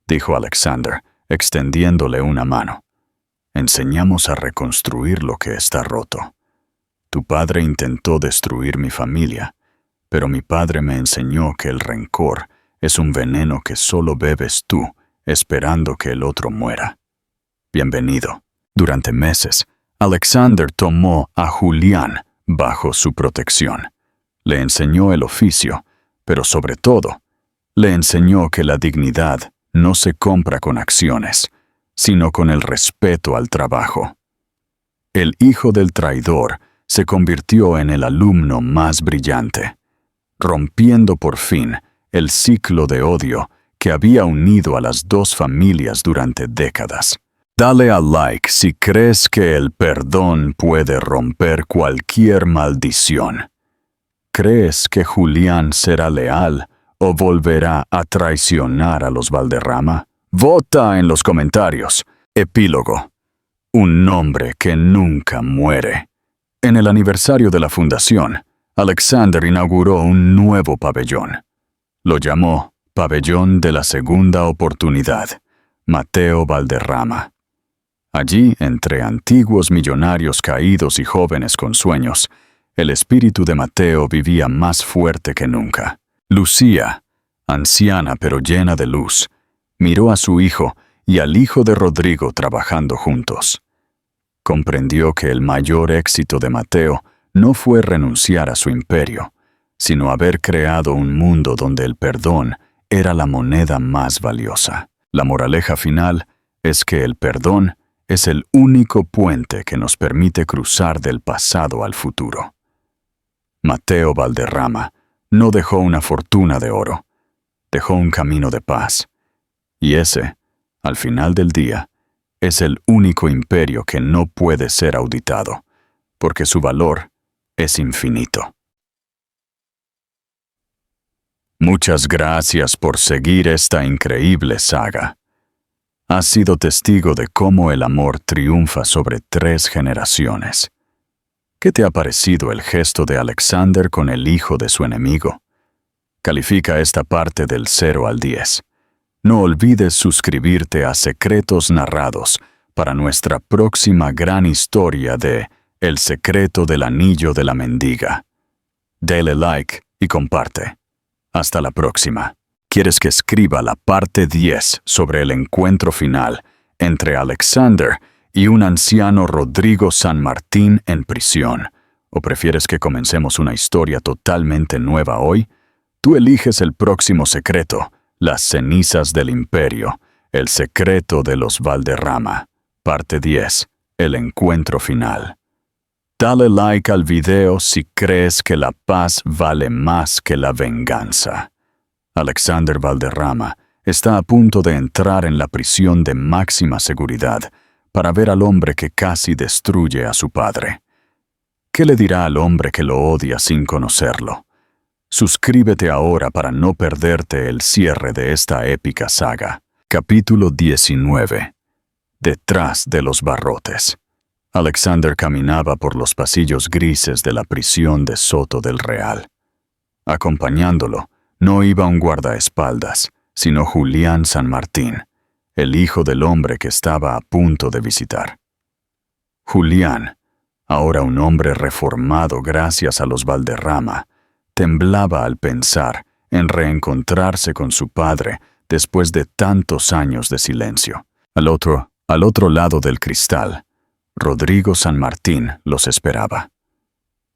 dijo Alexander, extendiéndole una mano. Enseñamos a reconstruir lo que está roto. Tu padre intentó destruir mi familia, pero mi padre me enseñó que el rencor es un veneno que solo bebes tú, esperando que el otro muera. Bienvenido. Durante meses, Alexander tomó a Julián bajo su protección. Le enseñó el oficio, pero sobre todo, le enseñó que la dignidad no se compra con acciones, sino con el respeto al trabajo. El hijo del traidor se convirtió en el alumno más brillante, rompiendo por fin el ciclo de odio que había unido a las dos familias durante décadas. Dale al like si crees que el perdón puede romper cualquier maldición. ¿Crees que Julián será leal o volverá a traicionar a los Valderrama? Vota en los comentarios. Epílogo. Un nombre que nunca muere. En el aniversario de la fundación, Alexander inauguró un nuevo pabellón. Lo llamó Pabellón de la Segunda Oportunidad, Mateo Valderrama. Allí, entre antiguos millonarios caídos y jóvenes con sueños, el espíritu de Mateo vivía más fuerte que nunca. Lucía, anciana pero llena de luz, miró a su hijo y al hijo de Rodrigo trabajando juntos. Comprendió que el mayor éxito de Mateo no fue renunciar a su imperio, sino haber creado un mundo donde el perdón era la moneda más valiosa. La moraleja final es que el perdón es el único puente que nos permite cruzar del pasado al futuro. Mateo Valderrama no dejó una fortuna de oro, dejó un camino de paz. Y ese, al final del día, es el único imperio que no puede ser auditado, porque su valor es infinito. Muchas gracias por seguir esta increíble saga. Has sido testigo de cómo el amor triunfa sobre 3 generaciones. ¿Qué te ha parecido el gesto de Alexander con el hijo de su enemigo? Califica esta parte del 0 al 10. No olvides suscribirte a Secretos Narrados para nuestra próxima gran historia de El secreto del anillo de la mendiga. Dale like y comparte. Hasta la próxima. ¿Quieres que escriba la parte 10 sobre el encuentro final entre Alexander y un anciano Rodrigo San Martín en prisión? ¿O prefieres que comencemos una historia totalmente nueva hoy? Tú eliges el próximo secreto, las cenizas del imperio, el secreto de los Valderrama. Parte 10, el encuentro final. Dale like al video si crees que la paz vale más que la venganza. Alexander Valderrama está a punto de entrar en la prisión de máxima seguridad para ver al hombre que casi destruye a su padre. ¿Qué le dirá al hombre que lo odia sin conocerlo? Suscríbete ahora para no perderte el cierre de esta épica saga. Capítulo 19. Detrás de los barrotes. Alexander caminaba por los pasillos grises de la prisión de Soto del Real. Acompañándolo, no iba un guardaespaldas, sino Julián San Martín, el hijo del hombre que estaba a punto de visitar. Julián, ahora un hombre reformado gracias a los Valderrama, temblaba al pensar en reencontrarse con su padre después de tantos años de silencio. Al otro lado del cristal, Rodrigo San Martín los esperaba.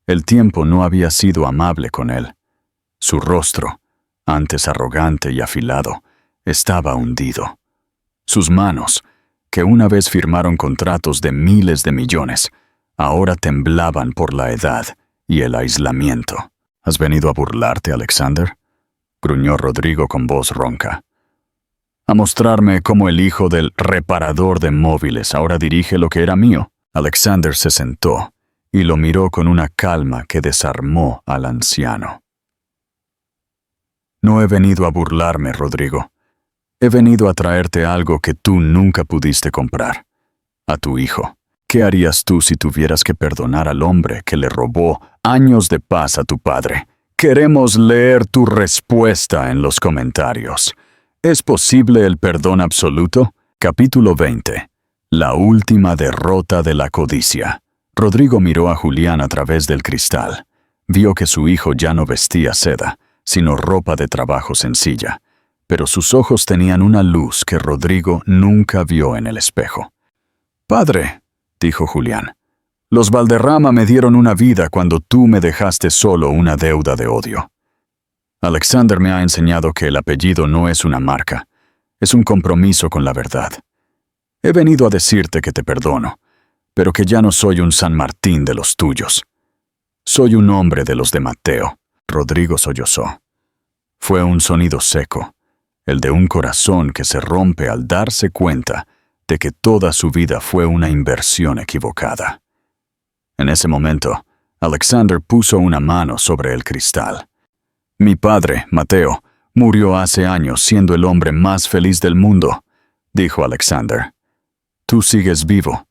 El tiempo no había sido amable con él. Su rostro, antes arrogante y afilado, estaba hundido. Sus manos, que una vez firmaron contratos de miles de millones, ahora temblaban por la edad y el aislamiento. ¿Has venido a burlarte, Alexander?, gruñó Rodrigo con voz ronca. A mostrarme cómo el hijo del reparador de móviles ahora dirige lo que era mío. Alexander se sentó y lo miró con una calma que desarmó al anciano. No he venido a burlarme, Rodrigo. He venido a traerte algo que tú nunca pudiste comprar. A tu hijo. ¿Qué harías tú si tuvieras que perdonar al hombre que le robó años de paz a tu padre? Queremos leer tu respuesta en los comentarios. ¿Es posible el perdón absoluto? Capítulo 20. La última derrota de la codicia. Rodrigo miró a Julián a través del cristal. Vio que su hijo ya no vestía seda, sino ropa de trabajo sencilla, pero sus ojos tenían una luz que Rodrigo nunca vio en el espejo. «Padre», dijo Julián, «los Valderrama me dieron una vida cuando tú me dejaste solo una deuda de odio. Alexander me ha enseñado que el apellido no es una marca, es un compromiso con la verdad. He venido a decirte que te perdono, pero que ya no soy un San Martín de los tuyos. Soy un hombre de los de Mateo». Rodrigo sollozó. Fue un sonido seco, el de un corazón que se rompe al darse cuenta de que toda su vida fue una inversión equivocada. En ese momento, Alexander puso una mano sobre el cristal. «Mi padre, Mateo, murió hace años siendo el hombre más feliz del mundo», dijo Alexander. «Tú sigues vivo,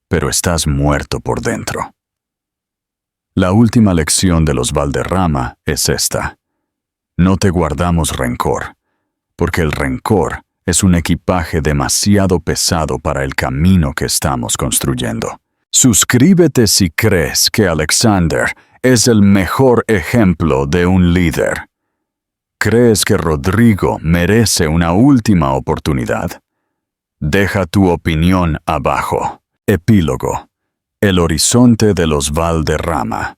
pero estás muerto por dentro». La última lección de los Valderrama es esta. No te guardamos rencor, porque el rencor es un equipaje demasiado pesado para el camino que estamos construyendo. Suscríbete si crees que Alexander es el mejor ejemplo de un líder. ¿Crees que Rodrigo merece una última oportunidad? Deja tu opinión abajo. Epílogo. El horizonte de los Valderrama.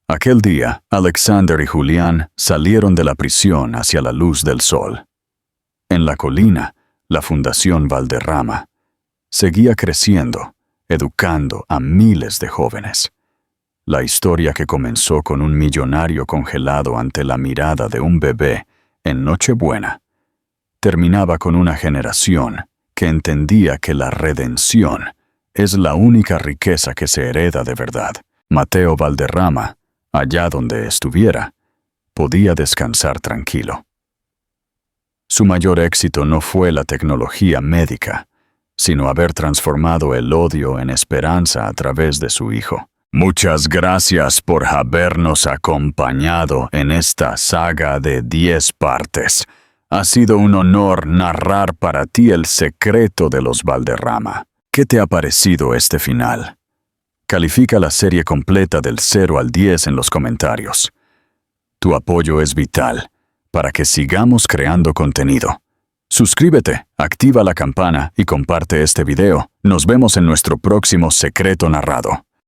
Aquel día, Alexander y Julián salieron de la prisión hacia la luz del sol. En la colina, la Fundación Valderrama seguía creciendo, educando a miles de jóvenes. La historia que comenzó con un millonario congelado ante la mirada de un bebé en Nochebuena, terminaba con una generación que entendía que la redención es la única riqueza que se hereda de verdad. Mateo Valderrama, allá donde estuviera, podía descansar tranquilo. Su mayor éxito no fue la tecnología médica, sino haber transformado el odio en esperanza a través de su hijo. Muchas gracias por habernos acompañado en esta saga de 10 partes. Ha sido un honor narrar para ti el secreto de los Valderrama. ¿Qué te ha parecido este final? Califica la serie completa del 0 al 10 en los comentarios. Tu apoyo es vital para que sigamos creando contenido. Suscríbete, activa la campana y comparte este video. Nos vemos en nuestro próximo secreto narrado.